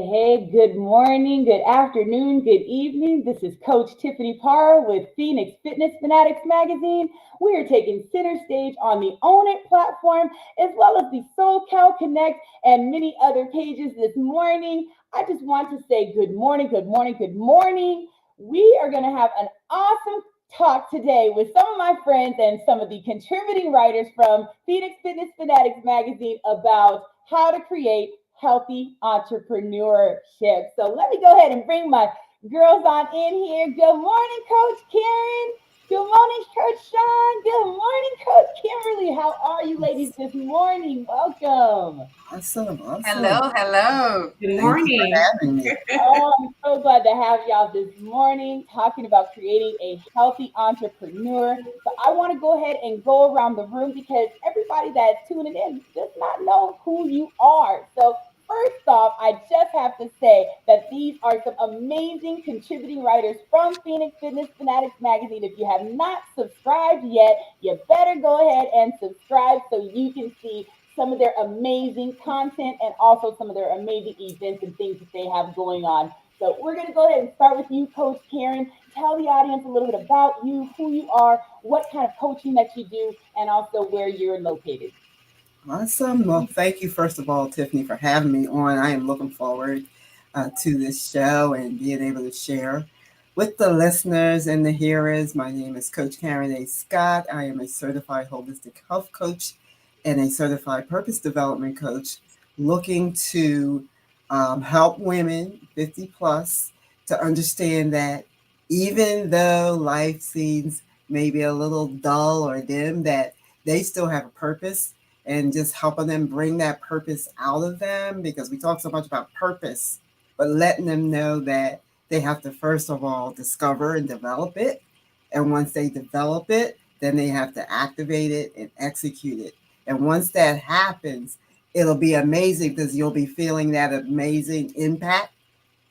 Hey, good morning, good afternoon, good evening. This is Coach Tiffany Parr with Phoenix Fitness Fanatics magazine. We are taking center stage on the Own It platform, as well as the SoCal Connect and many other pages this morning. I just want to say good morning, good morning, good morning. We are going to have an awesome talk today with some of my friends and some of the contributing writers from Phoenix Fitness Fanatics magazine about how to create healthy entrepreneurship. So let me go ahead and bring my girls on in here. Good morning, Coach Karen. Good morning, Coach Sean. Good morning, Coach Kimberly. How are you ladies this morning? Welcome. Awesome, awesome. Hello, hello. Good Thank you for morning. having me. Oh, I'm so glad to have y'all this morning talking about creating a healthy entrepreneur. So I want to go ahead and go around the room because everybody that's tuning in does not know who you are. So first off, I just have to say that these are some amazing contributing writers from Phoenix Fitness Fanatics magazine. If you have not subscribed yet, you better go ahead and subscribe so you can see some of their amazing content and also some of their amazing events and things that they have going on. So we're going to go ahead and start with you, Coach Karen. Tell the audience a little bit about you, who you are, what kind of coaching that you do, and also where you're located. Awesome. Well, thank you, first of all, Tiffany, for having me on. I am looking forward to this show and being able to share with the listeners and the hearers. My name is Coach Karen A. Scott. I am a certified holistic health coach and a certified purpose development coach looking to help women 50 plus to understand that even though life seems maybe a little dull or dim, that they still have a purpose, and just helping them bring that purpose out of them, because we talk so much about purpose, but letting them know that they have to first of all discover and develop it. And once they develop it, then they have to activate it and execute it. And once that happens, it'll be amazing because you'll be feeling that amazing impact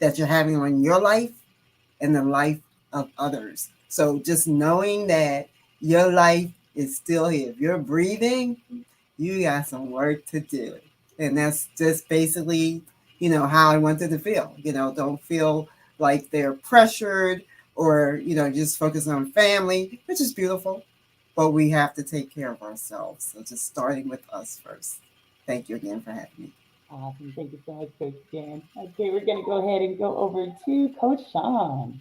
that you're having on your life and the life of others. So just knowing that your life is still here. If you're breathing, you got some work to do. And that's just basically, how I wanted to feel. Don't feel like they're pressured or, just focus on family, which is beautiful. But we have to take care of ourselves. So just starting with us first. Thank you again for having me. Awesome. Thank you so much, Coach Karen. Okay, we're going to go ahead and go over to Coach Sean.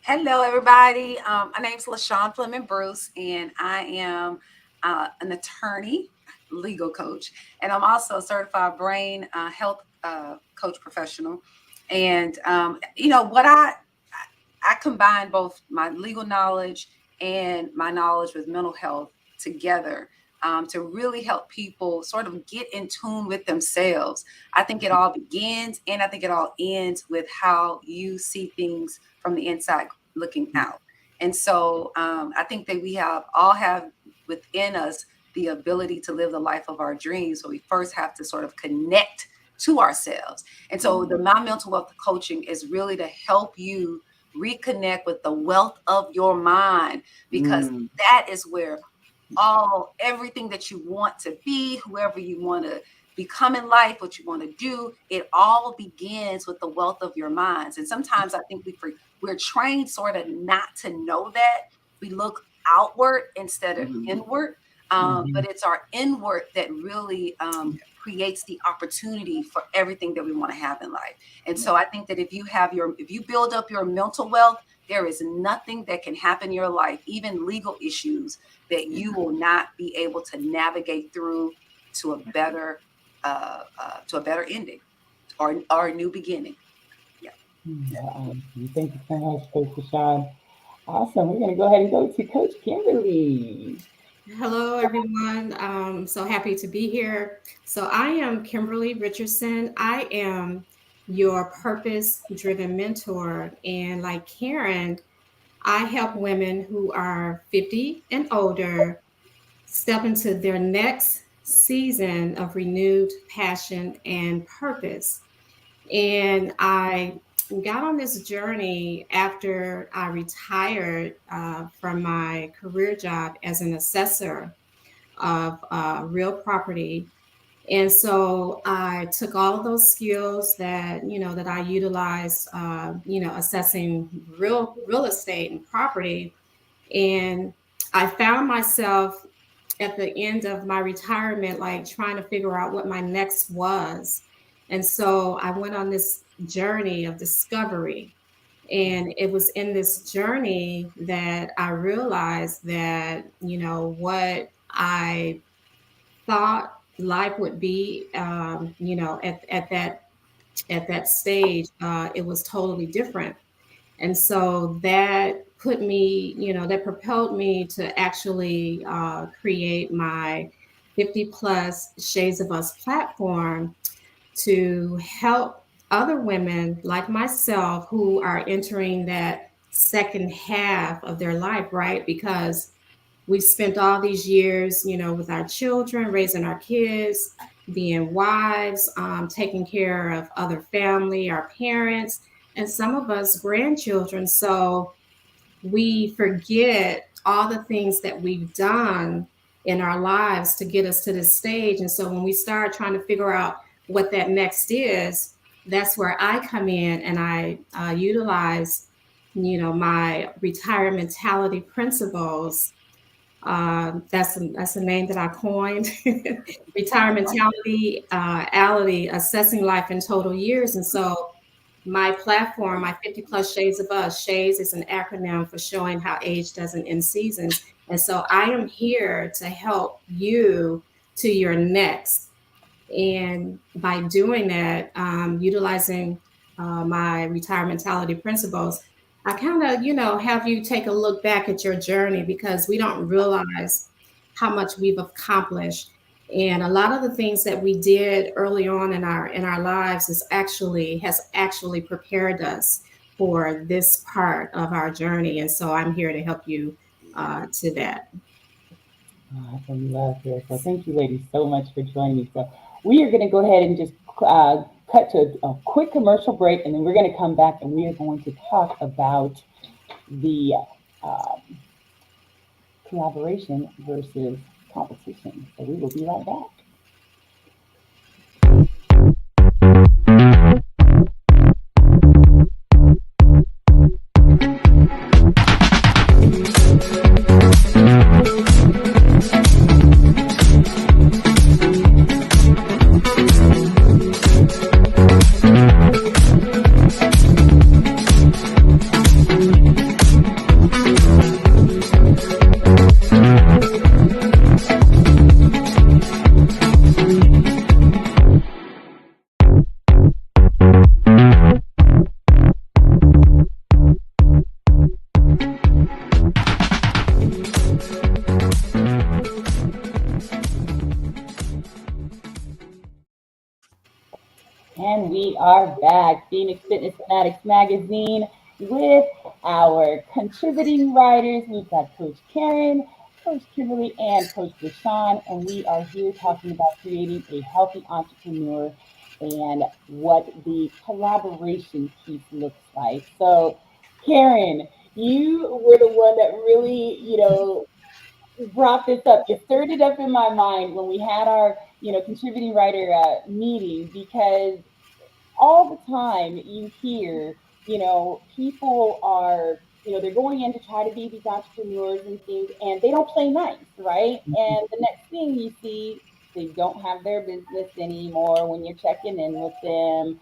Hello, everybody. My name's LaShawn Fleming Bruce, and I am an attorney, legal coach, and I'm also a certified brain health coach professional. And what I combine both my legal knowledge and my knowledge with mental health together to really help people sort of get in tune with themselves. I think it all begins and I think it all ends with how you see things from the inside looking out. And so I think that we all have within us the ability to live the life of our dreams. So we first have to sort of connect to ourselves. And so my mental wealth coaching is really to help you reconnect with the wealth of your mind, because that is where everything that you want to be, whoever you want to become in life, what you want to do, it all begins with the wealth of your minds. And sometimes I think we're trained sort of not to know that. We look outward instead of inward, but it's our inward that really creates the opportunity for everything that we want to have in life. And so I think that if you build up your mental wealth, there is nothing that can happen in your life, even legal issues, that you will not be able to navigate through to a better ending or a new beginning. Yeah. Thank you so much, Coach Sean. Awesome. We're going to go ahead and go to Coach Kimberly. Hello, everyone. So happy to be here. So I am Kimberly Richardson. I am your purpose-driven mentor. And like Karen, I help women who are 50 and older step into their next season of renewed passion and purpose. And I got on this journey after I retired from my career job as an assessor of real property. And so I took all of those skills that, that I utilized, assessing real estate and property. And I found myself at the end of my retirement, like trying to figure out what my next was. And so I went on this journey of discovery. And it was in this journey that I realized that, what I thought life would be, at that stage, it was totally different. And so that put me, that propelled me to actually create my 50 plus Shades of Us platform to help other women like myself who are entering that second half of their life, right? Because we spent all these years, with our children, raising our kids, being wives, taking care of other family, our parents, and some of us grandchildren. So we forget all the things that we've done in our lives to get us to this stage. And so when we start trying to figure out what that next is, that's where I come in and I utilize, my retirement mentality principles. That's a name that I coined. Retirement mentality, assessing life in total years. And so my platform, my 50 plus Shades of Us, Shades is an acronym for showing how age doesn't end seasons. And so I am here to help you to your next. And by doing that, utilizing my retirement mentality principles, I kind of, have you take a look back at your journey because we don't realize how much we've accomplished. And a lot of the things that we did early on in our lives has actually prepared us for this part of our journey. And so I'm here to help you to that. Awesome, love here. So thank you, ladies, so much for joining me. So we are going to go ahead and just cut to a quick commercial break, and then we're going to come back and we are going to talk about the um, collaboration versus competition. So we will be right back. And we are back, Phoenix Fitness Fanatics Magazine, with our contributing writers. We've got Coach Karen, Coach Kimberly, and Coach Deshawn, and we are here talking about creating a healthy entrepreneur and what the collaboration piece looks like. So, Karen, you were the one that really, brought this up. You stirred it up in my mind when we had our, contributing writer meeting because all the time you hear, people are, they're going in to try to be these entrepreneurs and things, and they don't play nice, right? And the next thing you see, they don't have their business anymore when you're checking in with them.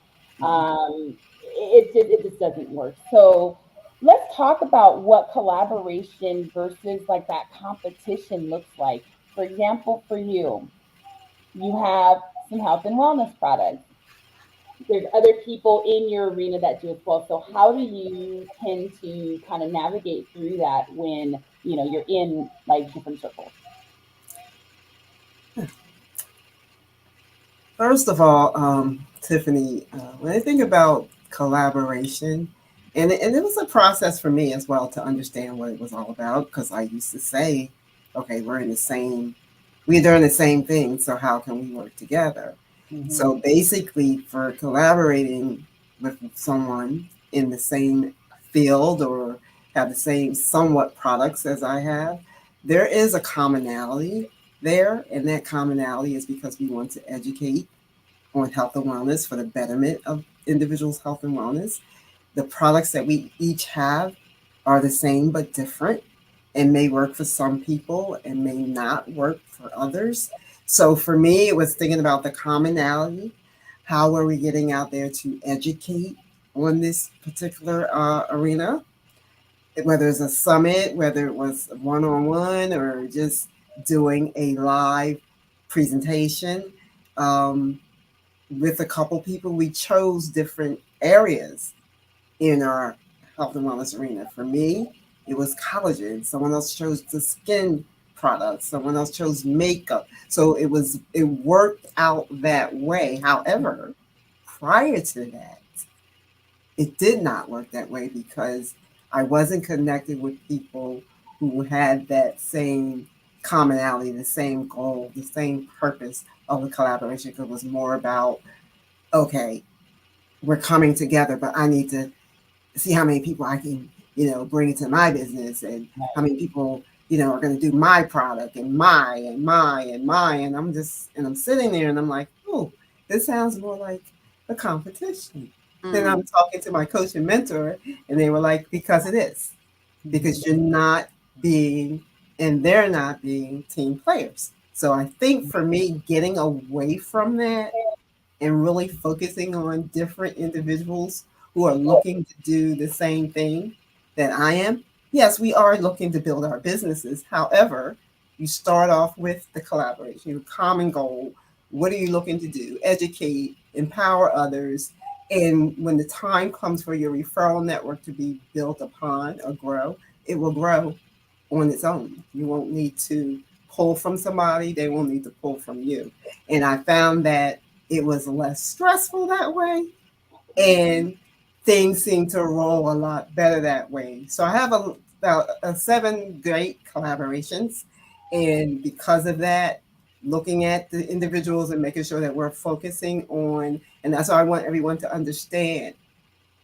It just doesn't work. So let's talk about what collaboration versus like that competition looks like. For example, for you, you have some health and wellness products. There's other people in your arena that do as well. So how do you tend to kind of navigate through that when you're in like different circles? First of all, Tiffany, when I think about collaboration, and it was a process for me as well to understand what it was all about because I used to say, okay, we're doing the same thing, so how can we work together? Hmm. So basically, for collaborating with someone in the same field or have the same somewhat products as I have, there is a commonality there. And that commonality is because we want to educate on health and wellness for the betterment of individuals' health and wellness. The products that we each have are the same but different and may work for some people and may not work for others. So for me, it was thinking about the commonality. How are we getting out there to educate on this particular arena? Whether it's a summit, whether it was one-on-one or just doing a live presentation. With a couple people, we chose different areas in our health and wellness arena. For me, it was collagen. Someone else chose the skin products. Someone else chose makeup. So it worked out that way. However, prior to that, it did not work that way because I wasn't connected with people who had that same commonality, the same goal, the same purpose of the collaboration. It was more about, okay, we're coming together, but I need to see how many people I can, bring into my business and how many people, are going to do my product and and I'm sitting there and I'm like, oh, this sounds more like a competition. Then I'm talking to my coach and mentor and they were like, because it is, because you're not being, and they're not being team players. So I think for me, getting away from that and really focusing on different individuals who are looking to do the same thing that I am. Yes, we are looking to build our businesses. However, you start off with the collaboration, your common goal. What are you looking to do? Educate, empower others. And when the time comes for your referral network to be built upon or grow, it will grow on its own. You won't need to pull from somebody, they won't need to pull from you. And I found that it was less stressful that way, and things seem to roll a lot better that way. So I have about 7 great collaborations, and because of that, looking at the individuals and making sure that we're focusing on, and that's why I want everyone to understand.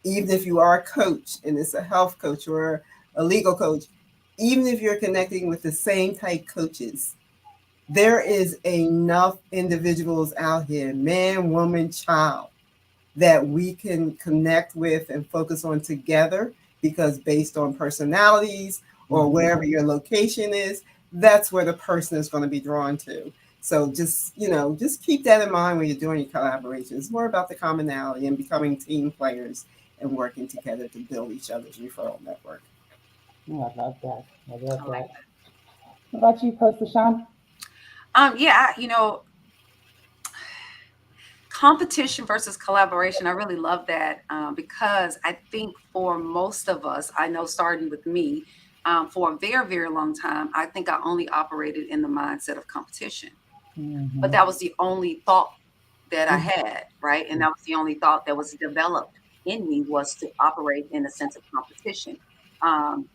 Even if you are a coach and it's a health coach or a legal coach, even if you're connecting with the same type coaches, there is enough individuals out here, man, woman, child, that we can connect with and focus on together, because based on personalities or wherever your location is, that's where the person is going to be drawn to. So just keep that in mind when you're doing your collaborations. It's more about the commonality and becoming team players and working together to build each other's referral network. Oh, I love that. I love I like that. What about you, Coach LaShawn? Yeah, competition versus collaboration. I really love that because I think for most of us, I know starting with me, for a very, very long time, I think I only operated in the mindset of competition. But that was the only thought that I had, right? And that was the only thought that was developed in me, was to operate in a sense of competition. Um,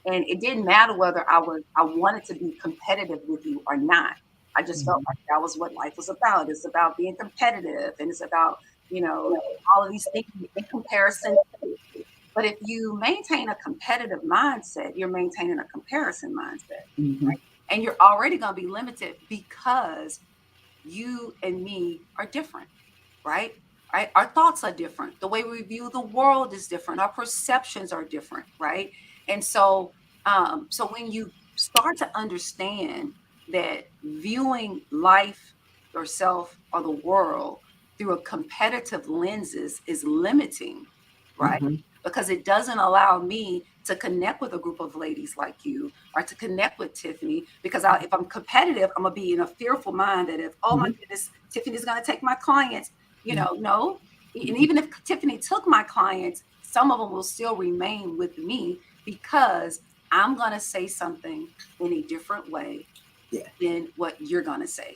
and it didn't matter whether I wanted to be competitive with you or not. I just felt like that was what life was about. It's about being competitive, and it's about, all of these things in comparison. But if you maintain a competitive mindset, you're maintaining a comparison mindset. Mm-hmm. And you're already going to be limited because you and me are different, right? Right? Our thoughts are different. The way we view the world is different. Our perceptions are different, right? And so when you start to understand that viewing life, yourself, or the world through a competitive lenses is limiting, right? Mm-hmm. Because it doesn't allow me to connect with a group of ladies like you, or to connect with Tiffany. Because if I'm competitive, I'm gonna be in a fearful mind that if, oh my goodness, Tiffany's gonna take my clients, no. And even if Tiffany took my clients, some of them will still remain with me because I'm gonna say something in a different way than what you're gonna say.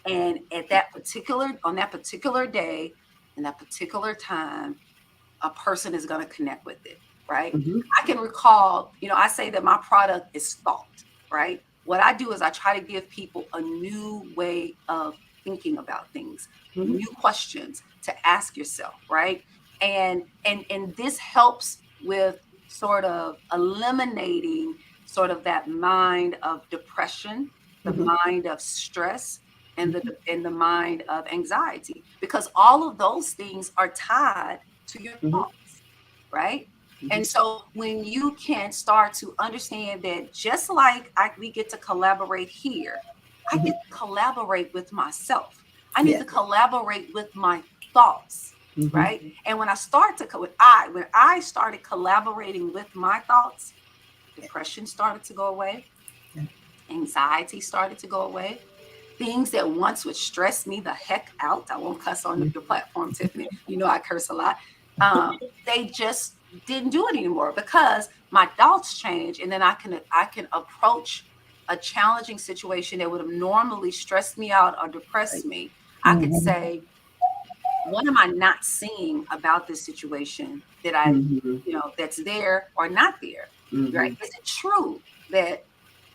And on that particular day, in that particular time, a person is going to connect with it, right? Mm-hmm. I can recall, I say that my product is thought, right? What I do is I try to give people a new way of thinking about things, Mm-hmm. new questions to ask yourself, right? And this helps with sort of eliminating sort of that mind of depression the Mhm. mind of stress, and the mind of anxiety, because all of those things are tied to your Mhm. thoughts, right? And Mhm. so when you can start to understand that, just like we get to collaborate here, I Mhm. get to collaborate with myself. I need Yeah. to collaborate with my thoughts, Mhm. right? And when I start to when I started collaborating with my thoughts, depression started to go away, Yeah. anxiety started to go away. Things that once would stress me the heck out. I won't cuss on Mhm. your platform, Tiffany. You know I curse a lot. They just didn't do it anymore because my thoughts change, and then I can approach a challenging situation that would have normally stressed me out or depressed Right. me. I could Mhm. say, what am I not seeing about this situation that Mhm. that's there or not there? Right? Mhm. Is it true that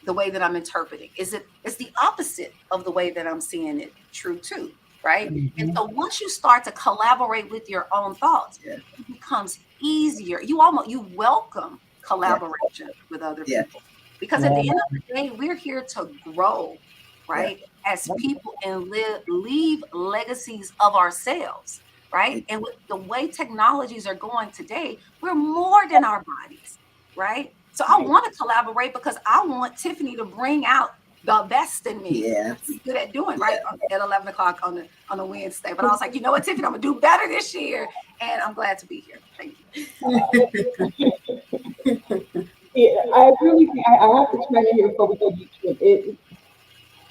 the way that I'm interpreting? Is the opposite of the way that I'm seeing it true too? Right? And Mhm. so once you start to collaborate with your own thoughts, Yeah. it becomes easier. You welcome Yeah. collaboration with other Yeah. people, because at Yeah. the end of the day, we're here to grow, Yeah. right? As people, and leave legacies of ourselves, right? Right. And with the way technologies are going today, we're more than our bodies, right? So I Right. want to collaborate because I want Tiffany to bring out the best in me. Yes. She's good at doing, right? Yeah. At 11 o'clock on a Wednesday. But I was like, you know what, Tiffany, I'm gonna do better this year. And I'm glad to be here. Thank you. Yeah, I really think I have to chime in here before we go deep to it.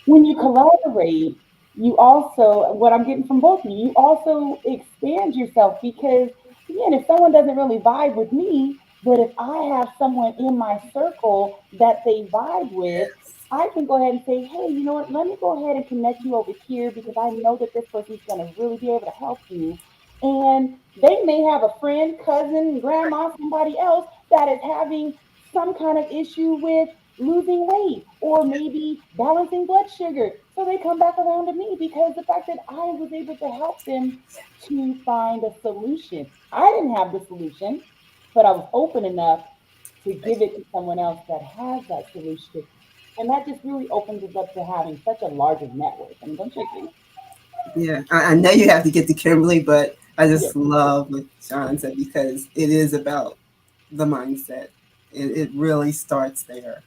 When you collaborate, you also, what I'm getting from both of you also expand yourself because, again, if someone doesn't really vibe with me, but if I have someone in my circle that they vibe with, Yes. I can go ahead and say, hey, you know what? Let me go ahead and connect you over here because I know that this person's going to really be able to help you. And they may have a friend, cousin, grandma, somebody else that is having some kind of issue with losing weight or maybe balancing blood sugar. So they come back around to me because the fact that I was able to help them to find a solution. I didn't have the solution, but I was open enough to Right. give it to someone else that has that solution. And that just really opens us up to having such a larger network. And don't you agree? Yeah. I know you have to get to Kimberly, but I Yeah. just love what Sean said because it is about the mindset. It really starts there.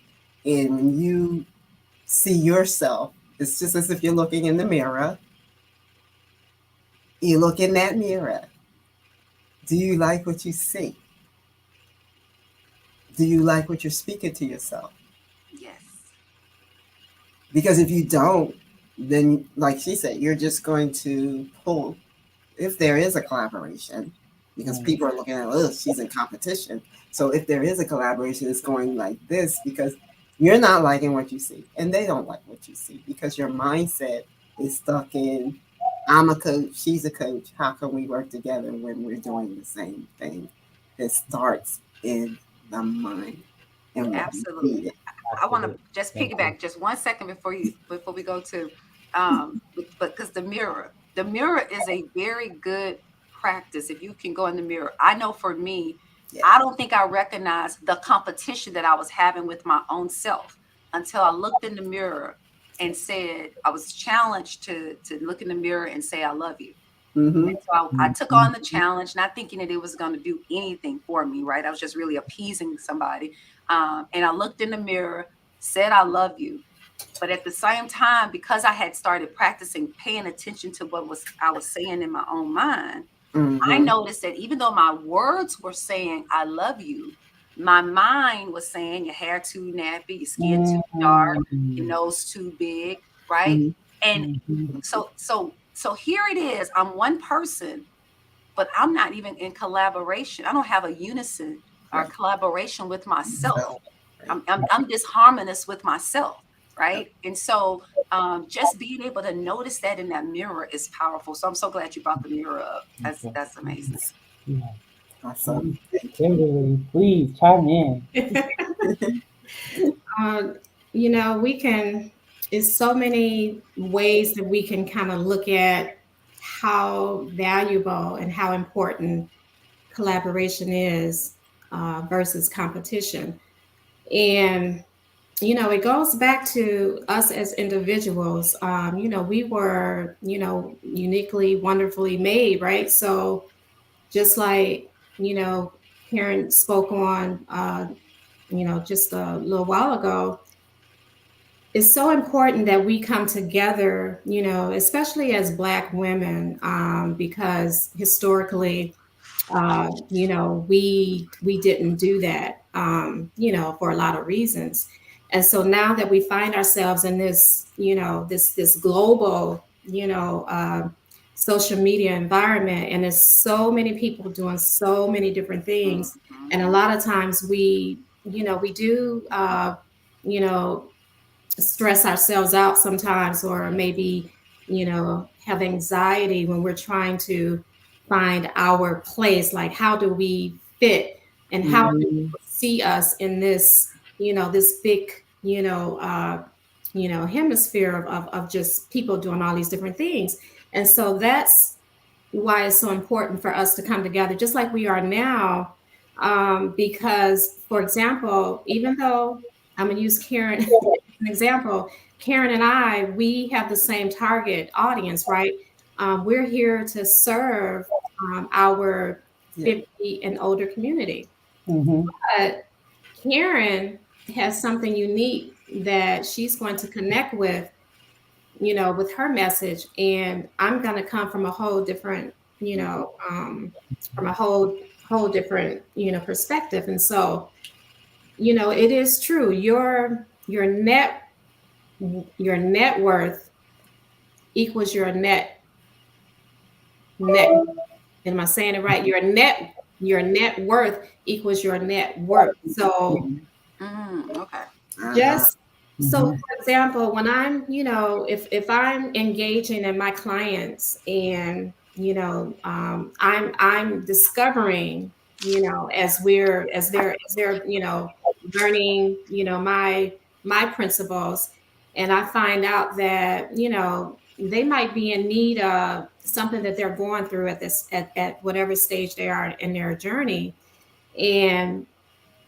And when you see yourself, it's just as if you're looking in the mirror. You look in that mirror. Do you like what you see? Do you like what you're speaking to yourself? Yes. Because if you don't, then, like she said, you're just going to pull, if there is a collaboration, because Mm. people are looking at, oh, she's in competition. So if there is a collaboration, it's going like this because you're not liking what you see and they don't like what you see because your mindset is stuck in, I'm a coach, she's a coach. How can we work together when we're doing the same thing? It starts in the mind and what we Absolutely. feed it. I want to Absolutely. just Thank you. piggyback just 1 second before we go to but because the mirror is a very good practice. If you can go in the mirror, I know for me, Yeah. I don't think I recognized the competition that I was having with my own self until I looked in the mirror and said, I was challenged to look in the mirror and say I love you. Mm-hmm. And so I took Mhm. on the challenge, not thinking that it was going to do anything for me, right? I was just really appeasing somebody. And I looked in the mirror, said, I love you. But at the same time, because I had started practicing paying attention to what was I was saying in my own mind, I Mm-hmm. noticed that even though my words were saying, I love you, my mind was saying, your hair too nappy, your skin too dark, your Mhm. nose too big, right? Mm-hmm. And Mhm. so here it is. I'm one person, but I'm not even in collaboration. I don't have a unison or Right. collaboration with myself. So, right. I'm disharmonious with myself, right? And so just being able to notice that in that mirror is powerful. So I'm so glad you brought the mirror up. Okay. That's amazing. Yeah. Awesome. Thank you. Kimberly, please chime in. Um, we can, it's so many ways that we can kind of look at how valuable and how important collaboration is versus competition. And it goes back to us as individuals. We were, uniquely, wonderfully made, right? So just like, you know, Karen spoke on, just a little while ago, it's so important that we come together, especially as Black women, because historically, we didn't do that, for a lot of reasons. And so now that we find ourselves in this, this global, social media environment, and there's so many people doing so many different things, Mhm. and a lot of times we do, you know, stress ourselves out sometimes, or maybe, have anxiety when we're trying to find our place. Like, how do we fit, and how do Mhm. people see us in this, this big, hemisphere of just people doing all these different things. And so that's why it's so important for us to come together, just like we are now. Because, for example, even though I'm going to use Karen as an example, Karen and I, we have the same target audience, right? We're here to serve our Yeah. 50 and older community. Mm-hmm. But Karen has something unique that she's going to connect with, with her message. And I'm going to come from a whole different, from a whole different, perspective. And so, it is true. Your net worth equals your net. Am I saying it right? Your net worth equals your net worth. So Okay. Uh-huh. just so, for example, when I'm, if I'm engaging in my clients, and I'm discovering, as they're learning, my principles, and I find out that, they might be in need of something that they're going through at whatever stage they are in their journey. And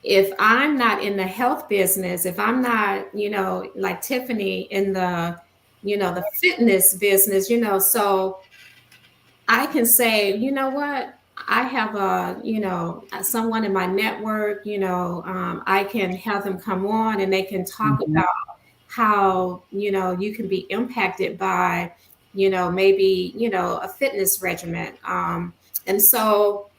if I'm not in the health business, if I'm not, like Tiffany, in the fitness business, so I can say, you know what, I have someone in my network, I can have them come on, and they can talk Mm-hmm. about how, you can be impacted by, maybe, a fitness regimen. And so,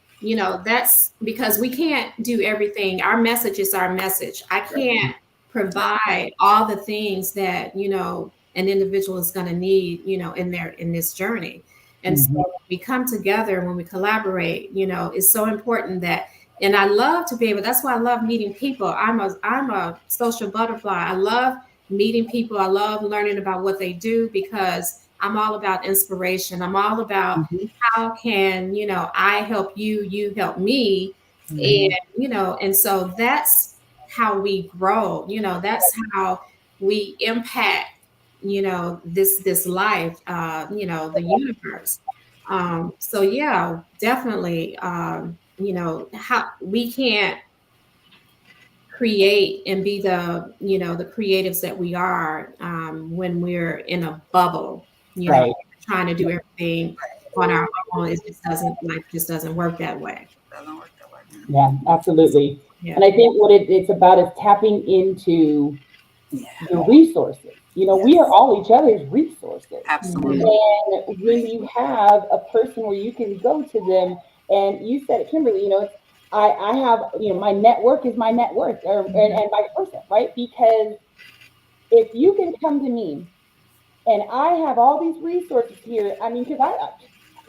that's because we can't do everything. Our message is our message. I can't provide all the things that, an individual is going to need, in this journey. And so Mm-hmm. when we come together, when we collaborate, it's so important that, and I love to be able, that's why I love meeting people. I'm a social butterfly. I love meeting people. I love learning about what they do, because I'm all about inspiration. I'm all about how can, I help you, you help me. And, Mm-hmm. and so that's how we grow. That's how we impact, this life, the universe. So yeah, definitely, how we can't create and be the creatives that we are, when we're in a bubble, Right. trying to do everything on our own. It just doesn't, life just doesn't work that way. Doesn't work that way. Yeah, absolutely. Yeah. And I think what it's about is tapping into Yeah. your resources. We are Yes. all each other's resources. Absolutely. Mhm. And when you have a person where you can go to them, and you said it, Kimberly, I have, my network is my net worth, and vice versa, right? Because if you can come to me and I have all these resources here, I mean, because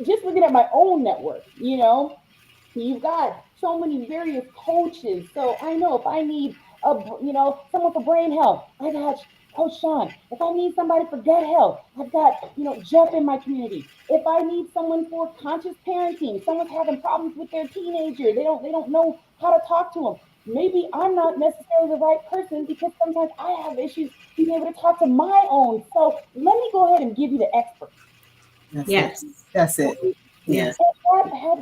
just looking at my own network, you've got so many various coaches. So I know if I need someone for brain health, I got Coach Sean. If I need somebody for gut health, I've got Jeff in my community. If I need someone for conscious parenting, someone's having problems with their teenager, they don't know how to talk to them. Maybe I'm not necessarily the right person, because sometimes I have issues being able to talk to my own. So let me go ahead and give you the expert. That's it. Yes. That's it. Yeah. Yes.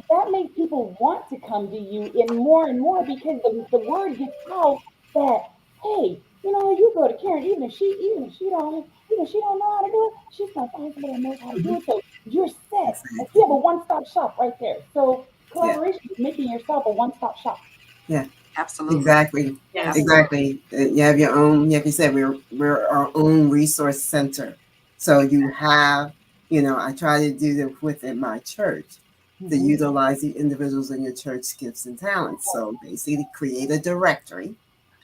That makes people want to come to you in more and more, because the word gets out that, hey, You go to Karen, even if she don't know how to do it, she's gonna find somebody that knows how to do Mhm. it. So you're set. Like you Exactly. have a one-stop shop right there. So Yeah. collaboration is making yourself a one-stop shop. Yeah. Absolutely. Exactly. Yes. Absolutely. Exactly. You have your own. Like you said, we're our own resource center. So you have, I try to do that within my church to Mm-hmm. utilize the individuals in your church gifts and talents. So basically, create a directory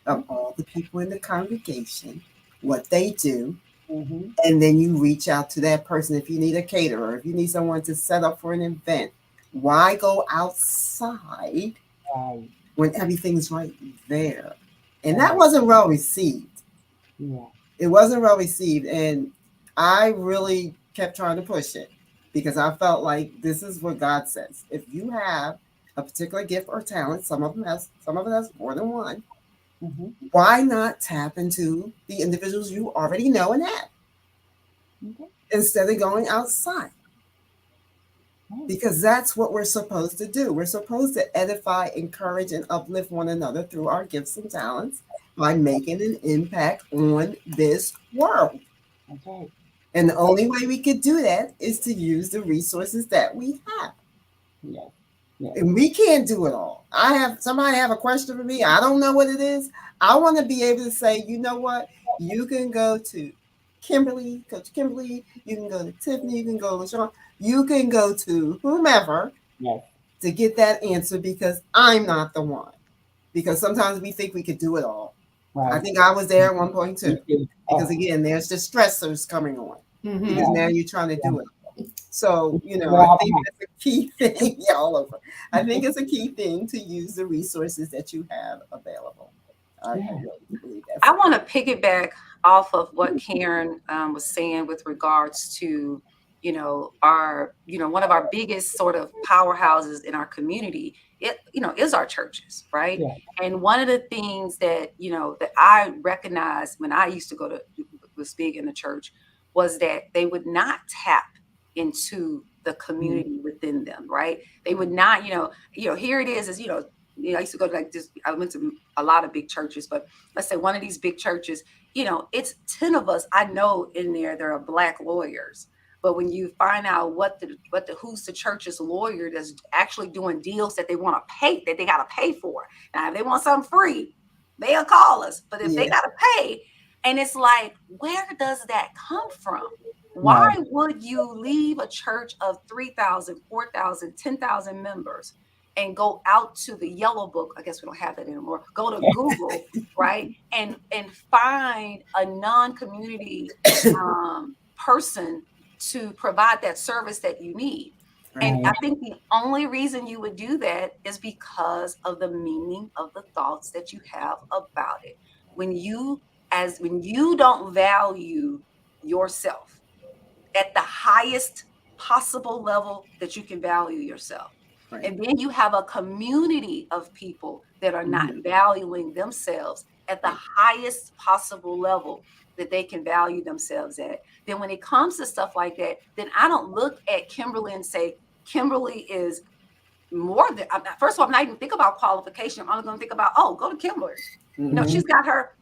of all the people in the congregation, what they do, Mm-hmm. and then you reach out to that person if you need a caterer, if you need someone to set up for an event. Why go outside Right. when everything's right there? And that Right. wasn't well received. Yeah. It wasn't well received. And I really kept trying to push it because I felt like this is what God says. If you have a particular gift or talent, some of it has more than one, Mm-hmm. why not tap into the individuals you already know and have Okay. instead of going outside? Right. Because that's what we're supposed to do. We're supposed to edify, encourage, and uplift one another through our gifts and talents by making an impact on this world. That's right. And the That's right. only way we could do that is to use the resources that we have. Yes. Yes. And we can't do it all. Somebody have a question for me. I don't know what it is. I want to be able to say, you know what? You can go to Kimberly, Coach Kimberly. You can go to Tiffany. You can go to Sean. You can go to whomever Yes. to get that answer because I'm not the one. Because sometimes we think we could do it all. I Right. think I was there at one point Me too. too. Because Oh. again, there's the stressors coming on. Because Mm-hmm. Yeah. now you're trying to Yeah. do it. So, We're I all think behind. that's a key thing. Yeah, all over. I think it's a key thing to use the resources that you have available. I Yeah. really believe that's I it. want to piggyback off of what Karen was saying with regards to, one of our biggest sort of powerhouses in our community, is our churches, right? Yeah. And one of the things that I recognized when I used to was big in the church was that they would not tap into the Mm-hmm. community within them, right? They would not, here it is, I used to go to like this, I went to a lot of big churches, but let's say one of these big churches, it's 10 of us. I know in there are black lawyers. But when you find out who's the church's lawyer that's actually doing deals that they want to pay, that they got to pay for. Now, if they want something free, they'll call us. But if they Yeah. got to pay, and it's like, where does that come from? Why Right. would you leave a church of 3,000, 4,000, 10,000 members and go out to the yellow book? I guess we don't have that anymore. Go to Google, right? And find a non-community person to provide that service that you need. And Right. I Right. think the only reason you would do that is because of the meaning of the thoughts that you have about it. When you don't value yourself at the highest possible level that you can value yourself. Right. And then you have a community of people that are not Mhm. valuing themselves at the Right. highest possible level that they can value themselves at. Then when it comes to stuff like that, then I don't look at Kimberly and say, Kimberly is more than, first of all, I'm not even think about qualification. I'm only going to think about, oh, go to Kimberly. Mhm. She's got her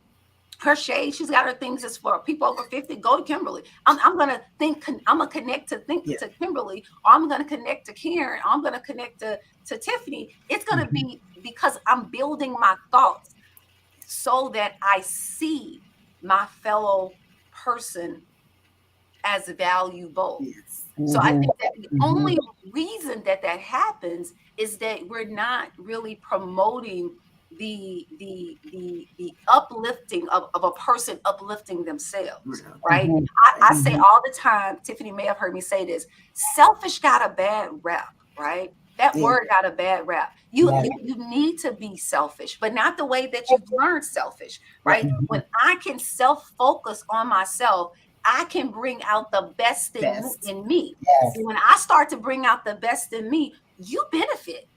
shade. She's got her things that's for people over 50. Go to Kimberly. I'm gonna think. I'm gonna connect Yeah. to Kimberly, or I'm gonna connect to Karen. Or I'm gonna connect to Tiffany. It's gonna Mhm. be because I'm building my thoughts so that I see my fellow person as valuable. Yes. So I Mm-hmm. think that the Mm-hmm. only reason that happens is that we're not really promoting the uplifting of a person uplifting themselves, Well, right? Mm-hmm. right. I say all the time, Tiffany may have heard me say this, selfish got a bad rep, right? That Yeah. word got a bad rap. You, Yes. you you need to be selfish, but not the way that you've learned selfish, Right. right? Mm-hmm. When I can self-focus on myself, I can bring out the best Best. in me. Yes. Yes. And when I start to bring out the best in me, you benefit,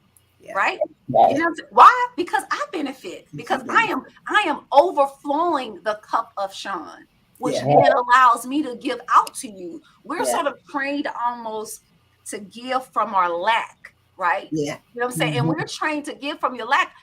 Yeah. right? You Yes. know why? Because I benefit. Because Because you I am overflowing the cup of Sean, which Yeah. then allows me to give out to you. We're Yeah. sort of trained almost to give from our lack. right? Yeah. You know what I'm saying? And we're trained to give from your lack.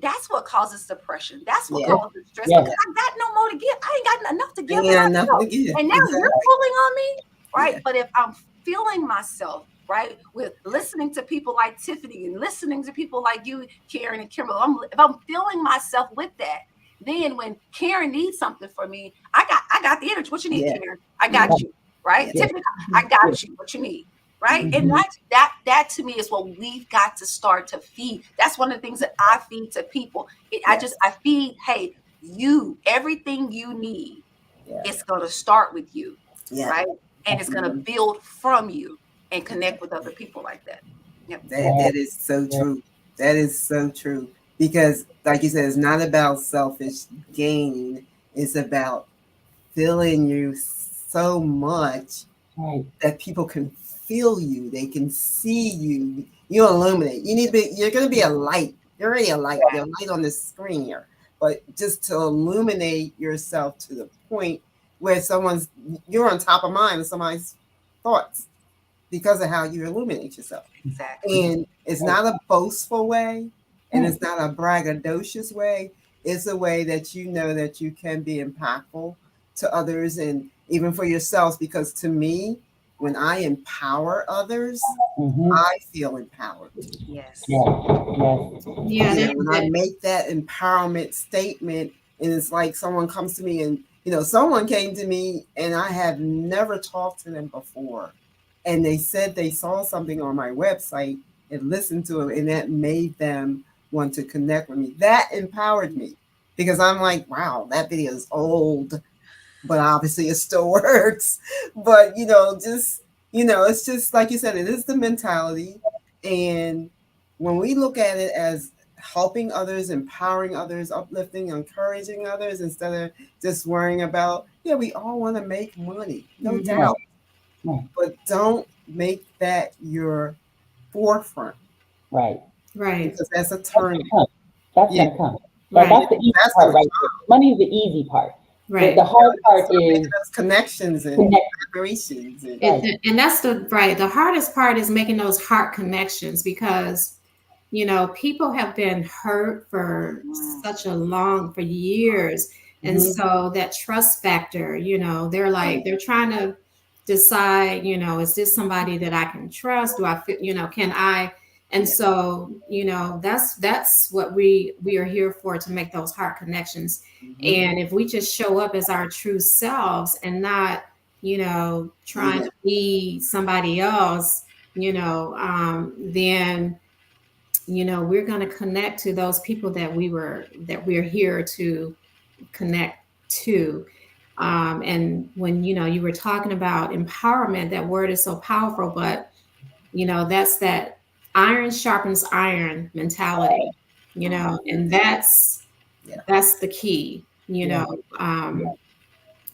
That's what causes depression. That's what Yeah. causes stress, Yeah. because I got no more to give. I ain't got enough to give to Yeah, nothing myself. again. And now you're Exactly. pulling on me, right? Yeah. But if I'm feeling myself, right, with listening to people like Tiffany and listening to people like you, Karen and Kimberly, if I'm feeling myself with that, then when Karen needs something from me, I got the energy. What you need, Yeah. Karen? I got you, right? Yeah. Tiffany, I got you. What you need? Right. And that to me is what we've got to start to feed. That's one of the things that I feed to people. I feed, hey, you, everything you need, Yeah. it's going to start with you. Yeah. Right. And it's going to build from you and connect with other people like that. Yep. That is so true. That is so true. Because like you said, it's not about selfish gain. It's about filling you so much that people can feel you. They can see you. You illuminate. You're gonna be a light. You're already a light. You're a light on the screen here. But just to illuminate yourself to the point where you're on top of mind of somebody's thoughts because of how you illuminate yourself. Exactly. And it's not a boastful way, and it's not a braggadocious way. It's a way that you know that you can be impactful to others and even for yourselves. Because to me, when I empower others, I feel empowered. Yes. Yeah. When I make that empowerment statement, and it's like someone comes to me and, someone came to me and I have never talked to them before. And they said they saw something on my website and listened to it, and that made them want to connect with me. That empowered me because I'm like, wow, that video is old, but obviously it still works. But, it's just like you said, it is the mentality. And when we look at it as helping others, empowering others, uplifting, encouraging others, instead of just worrying about, we all want to make money, no doubt. But don't make that your forefront. Right. Because that's a turn. That's gonna come. That's the easy part, right? Money is the easy part. Right. The hard part is those connections and collaborations. And that's the hardest part is making those heart connections, because people have been hurt for for years. And so that trust factor, they're trying to decide, is this somebody that I can trust? Do I feel, can I? And so, that's what we are here for, to make those heart connections. And if we just show up as our true selves and not, trying to be somebody else, then we're going to connect to those people that we're here to connect to. And when you were talking about empowerment, that word is so powerful, but that's that iron sharpens iron mentality, and that's the key.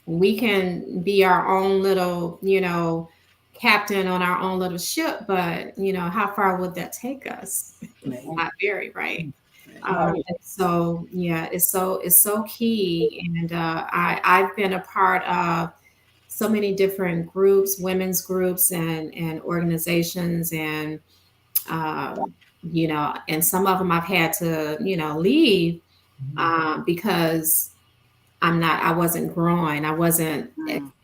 We can be our own little captain on our own little ship, but how far would that take us? Not very, right? So it's so key. And I've been a part of so many different groups, women's groups and organizations, and and some of them I've had to leave because I wasn't growing, I wasn't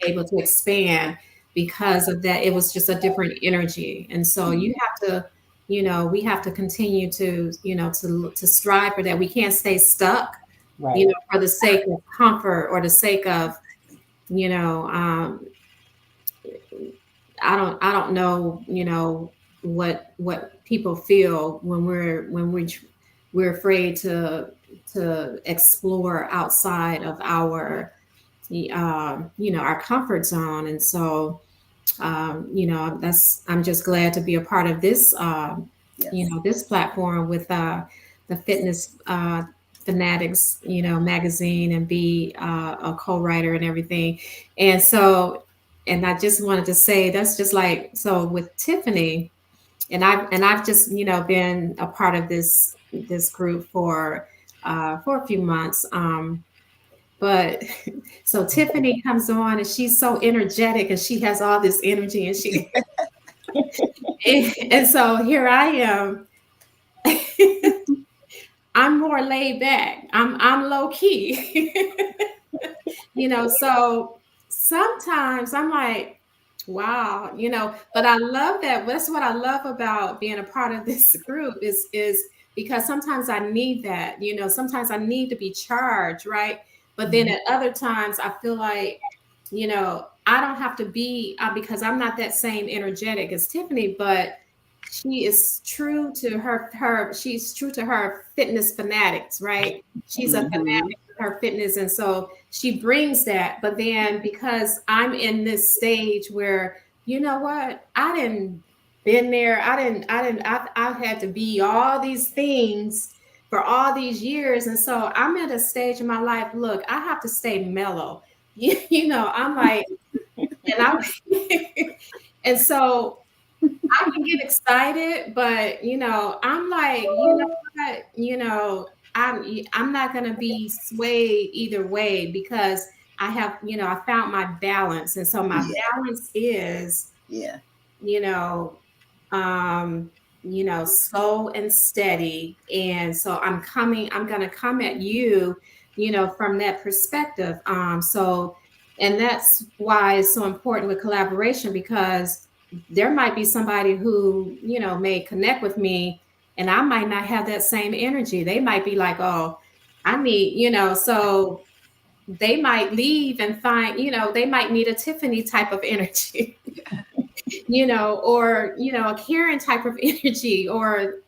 able to expand because of that. It was just a different energy. And so you have to, we have to continue to, to strive for that. We can't stay stuck, for the sake of comfort or the sake of, I don't know, what people feel when we're afraid to explore outside of our our comfort zone. And so I'm just glad to be a part of this this platform with the Fitness Fanatics magazine, and be a co-writer and everything. And so, and I just wanted to say, that's just like, so with Tiffany, and I've just been a part of this group for a few months. But so Tiffany comes on and she's so energetic and she has all this energy, and she And so here I am. I'm more laid back. I'm low key. So sometimes I'm like, wow, but I love that. That's what I love about being a part of this group is because sometimes I need that, sometimes I need to be charged, right? But then at other times I feel like, I don't have to be because I'm not that same energetic as Tiffany, but she is true to she's true to her fitness fanatics, right? She's a fanatic with her fitness. And so she brings that. But then because I'm in this stage where, you know what, I didn't been there. I had to be all these things for all these years. And so I'm at a stage in my life, look, I have to stay mellow. I'm like, and I'm, and so I can get excited, but I'm like, what? I'm not gonna be swayed either way because I have, I found my balance. And so my balance is, Yeah. you know, um, slow and steady. And so I'm gonna come at you, from that perspective. And that's why it's so important with collaboration, because there might be somebody who, may connect with me and I might not have that same energy. They might be like, oh, I need, so they might leave and find, they might need a Tiffany type of energy. Or a Karen type of energy, or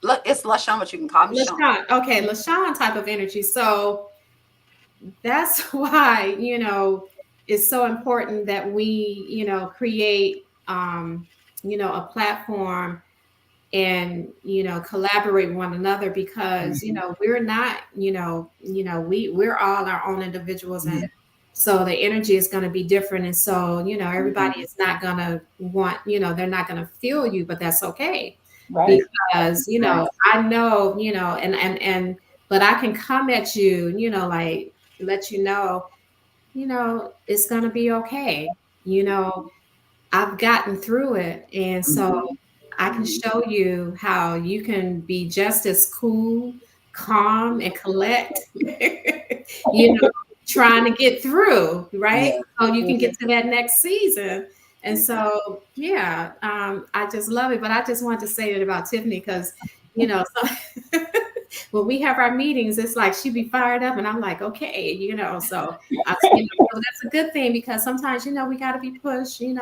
Look, it's LaShawn, but you can call me Sean. LaShawn. Okay, LaShawn type of energy. So that's why, it's so important that we, create a platform and collaborate with one another, because we're not, we're all our own individuals, and so the energy is going to be different. And so everybody is not going to want, they're not going to feel you, but that's okay. Right. Because I know, but I can come at you, like let it's going to be okay. I've gotten through it. And so I can show you how you can be just as cool, calm, and collect, trying to get through, right? Yeah. So you can get to that next season. And so, I just love it. But I just wanted to say it about Tiffany because, so when we have our meetings, it's like she be fired up, and I'm like, okay, so so that's a good thing, because sometimes, we got to be pushed, and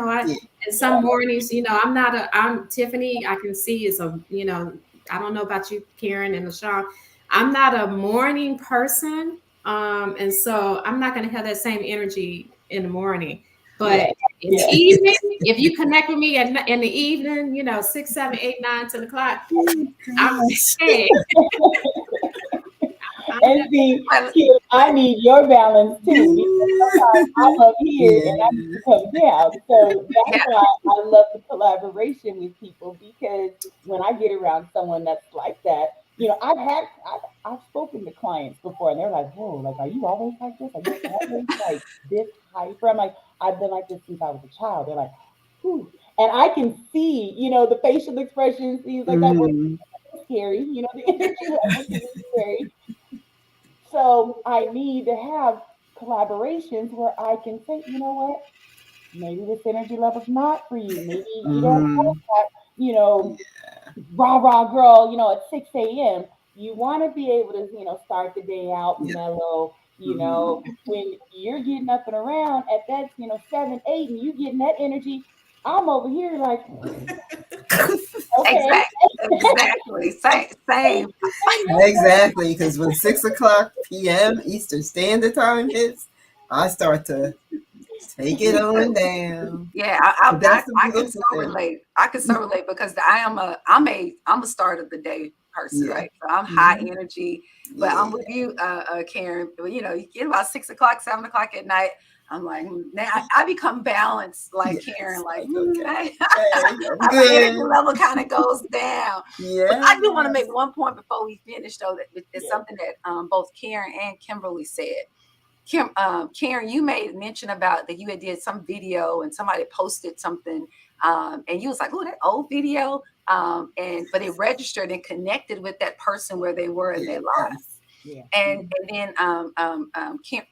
some mornings, I'm Tiffany, I can see is I don't know about you, Karen and LaShawn. I'm not a morning person. And so I'm not going to have that same energy in the morning, but in the evening, if you connect with me in the evening, 6, 7, 8, 9, 10 o'clock, I'm okay. And see, I need your balance too, because sometimes I'm up here and I need to come down. So that's why I love the collaboration with people, because when I get around someone that's like that, I've spoken to clients before and they're like, whoa, like, are you always like this? Are you always like this hyper? I'm like, I've been like this since I was a child. They're like, whew. And I can see, the facial expressions, things like that. Well, it's scary, the energy levels can be scary. So I need to have collaborations where I can say, you know what, maybe this energy level's not for you. Maybe you don't want that, rah rah girl, at 6 a.m. You want to be able to, start the day out mellow. When you're getting up and around at that, 7, 8, and you getting that energy, I'm over here like, okay. Exactly. Same. Exactly, because when 6 o'clock p.m. Eastern Standard Time hits, I start to take it on down. Yeah, That's the I can beautiful so thing. relate. I can so relate because I'm a start of the day person, right? So I'm high energy, but I'm with you, Karen. You get about 6 o'clock, 7 o'clock at night. I'm like, now I become balanced, like Karen, like, okay. my energy level kind of goes down. Yeah. But I do want to make one point before we finish, though, that it's something that both Karen and Kimberly said. Karen, you made mention about that you had did some video and somebody posted something And you was like, oh, that old video. But it registered and connected with that person where they were in their life. Yes. Yeah. And then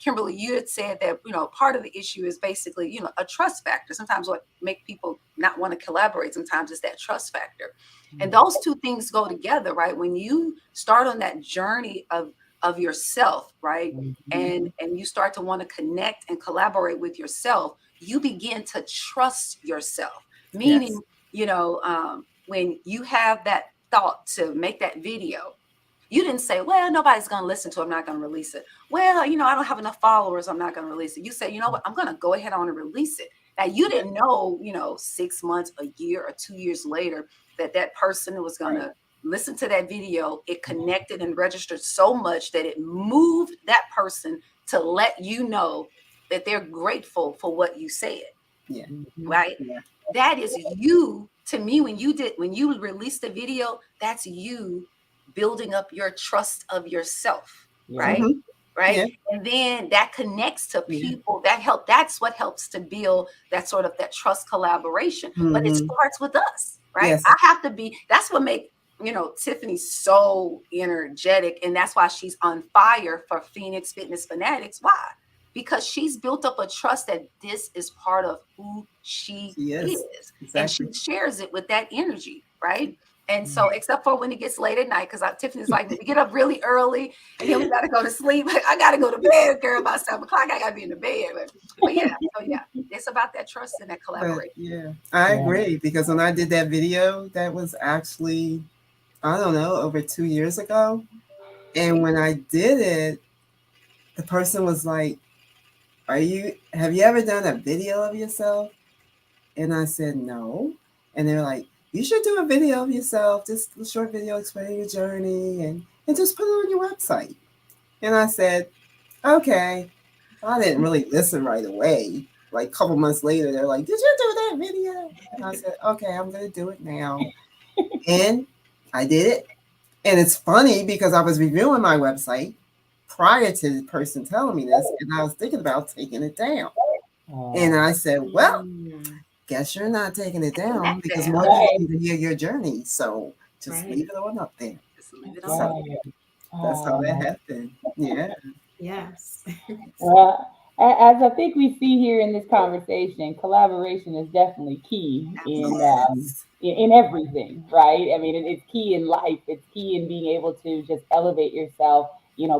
Kimberly, you had said that, part of the issue is basically, a trust factor. Sometimes what make people not want to collaborate sometimes is that trust factor. And those two things go together, right? When you start on that journey of yourself, right? And you start to want to connect and collaborate with yourself, you begin to trust yourself. Meaning, when you have that thought to make that video, you didn't say, well, nobody's going to listen to it, I'm not going to release it. Well, I don't have enough followers, I'm not going to release it. You say, you know what, I'm going to go ahead on and release it. Now, you didn't know, 6 months, a year, or 2 years later that person was going to listen to that video. It connected and registered so much that it moved that person to let you know that they're grateful for what you said. Yeah. Right. Yeah. That is you. To me, when you released the video, that's you building up your trust of yourself. Right. Mhm. Right. Yeah. And then that connects to people that's what helps to build that sort of that trust collaboration. But it starts with us. Right. Yes. I have to be, that's what makes Tiffany so energetic. And that's why she's on fire for Phoenix Fitness Fanatics. Why? Because she's built up a trust that this is part of who she is. Exactly. And she shares it with that energy, right? And so, except for when it gets late at night, because Tiffany's like, we get up really early and then we got to go to sleep. I got to go to bed, girl, about 7 o'clock. I got to be in the bed. But yeah, it's about that trust and that collaboration. I agree, because when I did that video, that was actually, I don't know, over 2 years ago. And when I did it, the person was like, have you ever done a video of yourself? And I said, no. And they were like, you should do a video of yourself, just a short video explaining your journey and just put it on your website. And I said, okay. I didn't really listen right away. Like a couple months later, they're like, did you do that video? And I said, okay, I'm going to do it now. And I did it. And it's funny because I was reviewing my website prior to the person telling me this, and I was thinking about taking it down. And I said, well, guess you're not taking it down because more people need to hear your journey. So just leave it on up there. Just leave it on. That's how that happened. Yeah. Yes. Well, as I think we see here in this conversation, collaboration is definitely key in everything, right? I mean, it's key in life. It's key in being able to just elevate yourself,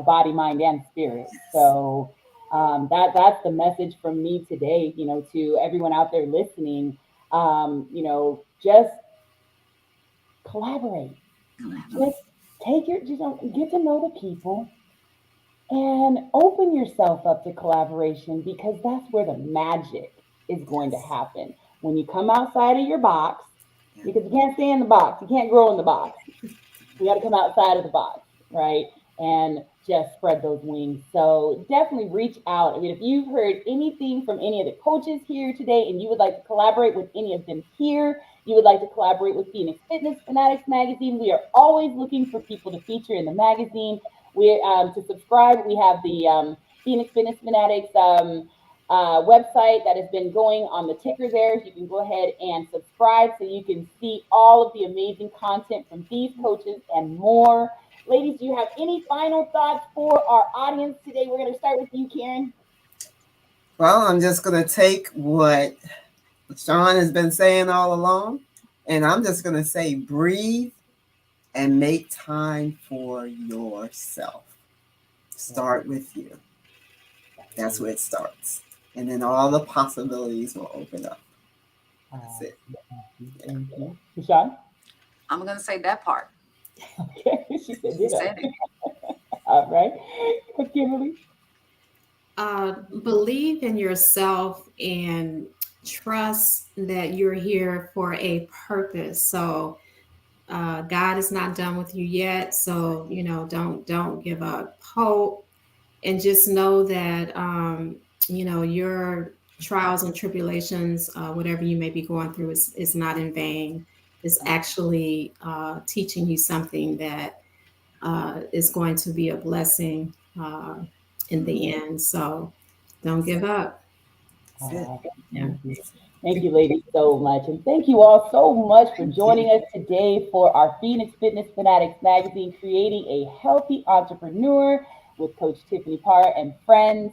body, mind, and spirit. So that's the message from me today, to everyone out there listening. Just collaborate. Just get to know the people and open yourself up to collaboration, because that's where the magic is going to happen. When you come outside of your box, because you can't stay in the box, you can't grow in the box. You got to come outside of the box, right? And just spread those wings. So definitely reach out. I mean, if you've heard anything from any of the coaches here today and you would like to collaborate with any of them here, you would like to collaborate with Phoenix Fitness Fanatics magazine, we are always looking for people to feature in the magazine. To subscribe, we have the Phoenix Fitness Fanatics website that has been going on the ticker there. You can go ahead and subscribe so you can see all of the amazing content from these coaches and more. Ladies, do you have any final thoughts for our audience today? We're going to start with you, Karen. Well, I'm just going to take what Sean has been saying all along, and I'm just going to say breathe and make time for yourself. Start with you. That's where it starts. And then all the possibilities will open up. That's it. Thank you. Sean? I'm going to say that part. Okay, she said it. All right. Kimberly? Believe in yourself and trust that you're here for a purpose. So God is not done with you yet. So, don't give up hope, and just know that, your trials and tribulations, whatever you may be going through is not in vain. It's actually teaching you something that is going to be a blessing in the end. So don't give up. That's it. Yeah. Thank you, ladies, so much. And thank you all so much for joining us today for our Phoenix Fitness Fanatics magazine, Creating a Healthy Entrepreneur with Coach Tiffany Parr and friends.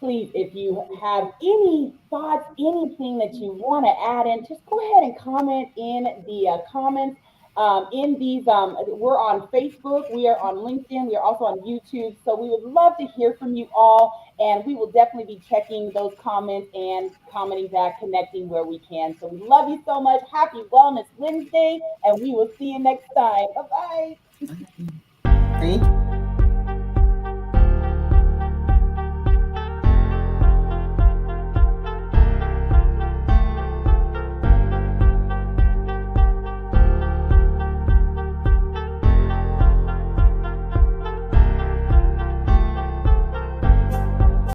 Please, if you have any thoughts, anything that you want to add in, just go ahead and comment in the comments. In these, we're on Facebook, we are on LinkedIn, we are also on YouTube. So we would love to hear from you all, and we will definitely be checking those comments and commenting back, connecting where we can. So we love you so much. Happy Wellness Wednesday, and we will see you next time. Bye bye. Thank you.